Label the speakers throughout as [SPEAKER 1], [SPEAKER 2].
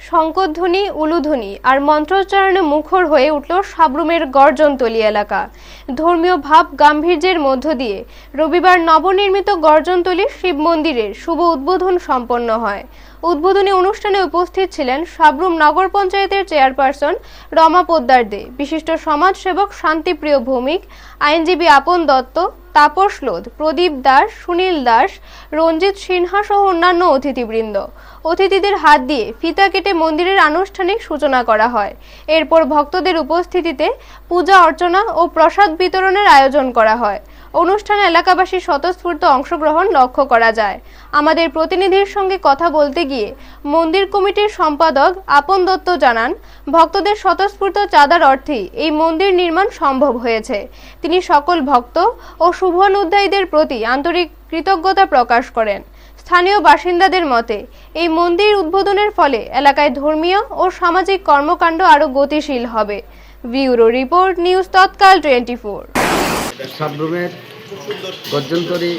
[SPEAKER 1] শঙ্করধ্বনি, উলুধ্বনি আর মন্ত্রোচ্চারণে মুখর হয়ে উঠল সাব্রুমের গর্জনতলী এলাকা। ধর্মীয় ভাব গাম্ভীর্যের মধ্য দিয়ে রবিবার নবনির্মিত গর্জনতলী শিব মন্দিরের শুভ উদ্বোধন সম্পন্ন হয়। উদ্বোধনী অনুষ্ঠানে উপস্থিত ছিলেন সাব্রুম নগর পঞ্চায়েতের চেয়ারপারসন রমা পোদ্দার দে, বিশিষ্ট সমাজসেবক শান্তিপ্রিয় ভৌমিক, আইনজীবী আপন দত্ত, তাপস লোধ, প্রদীপ দাস, সুনীল দাস, রঞ্জিত সিনহা সহ অন্যান্য অতিথিবৃন্দ। অতিথিদের হাত দিয়ে ফিতা কেটে মন্দিরের আনুষ্ঠানিক সূচনা করা হয়। এরপর ভক্তদের উপস্থিতিতে পূজা অর্চনা ও প্রসাদ বিতরণের আয়োজন করা হয়। অনুষ্ঠানে এলাকাবাসীর স্বতঃস্ফূর্ত অংশগ্রহণ লক্ষ্য করা যায়। আমাদের প্রতিনিধির সঙ্গে কথা বলতে গিয়ে মন্দির কমিটির সম্পাদক আপন দত্ত জানান, ভক্তদের স্বতঃস্ফূর্ত চাঁদার অর্থেই এই মন্দির নির্মাণ সম্ভব হয়েছে। তিনি সকল ভক্ত ও শুভানুধ্যায়ীদের প্রতি আন্তরিক কৃতজ্ঞতা প্রকাশ করেন। স্থানীয় বাসিন্দাদের মতে এই মন্দির উদ্বোধনের ফলে এলাকায় ধর্মীয় ও সামাজিক কর্মকাণ্ড আরও গতিশীল হবে। ব্যুরো রিপোর্ট, নিউজ তৎকাল 24।
[SPEAKER 2] সাব্রুমের গর্জনতলী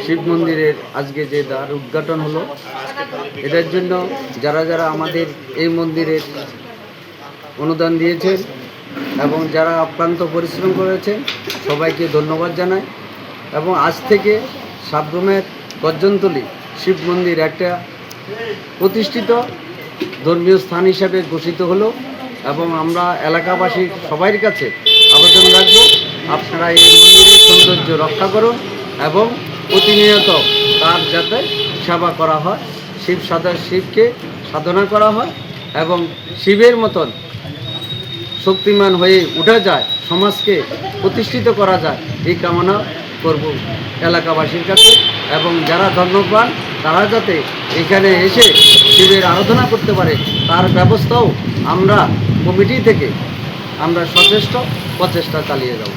[SPEAKER 2] শিব মন্দিরের আজকে যে দ্বার উদ্ঘাটন হলো, এটার জন্য যারা যারা আমাদের এই মন্দিরের অনুদান দিয়েছেন এবং যারা অক্লান্ত পরিশ্রম করেছেন সবাইকে ধন্যবাদ জানাই। এবং আজ থেকে সাব্রুমের গর্জনতলী শিব মন্দির একটা প্রতিষ্ঠিত ধর্মীয় স্থান হিসাবে ঘোষিত হলো এবং আমরা এলাকাবাসীর সবার কাছে আবেদন রাখব, আপনারা এই মন্দিরের সৌন্দর্য রক্ষা করুন এবং প্রতিনিয়ত তার যাতে সেবা করা হয়, শিবকে সাধনা করা হয় এবং শিবের মতন শক্তিমান হয়ে উঠা যায়, সমাজকে প্রতিষ্ঠিত করা যায়, এই কামনা করব এলাকাবাসীর কাছে। এবং যারা ধর্মপ্রাণ তারা যাতে এখানে এসে শিবের আরাধনা করতে পারে তার ব্যবস্থাও আমরা কমিটি থেকে আমরা সচেষ্ট প্রচেষ্টা চালিয়ে যাব।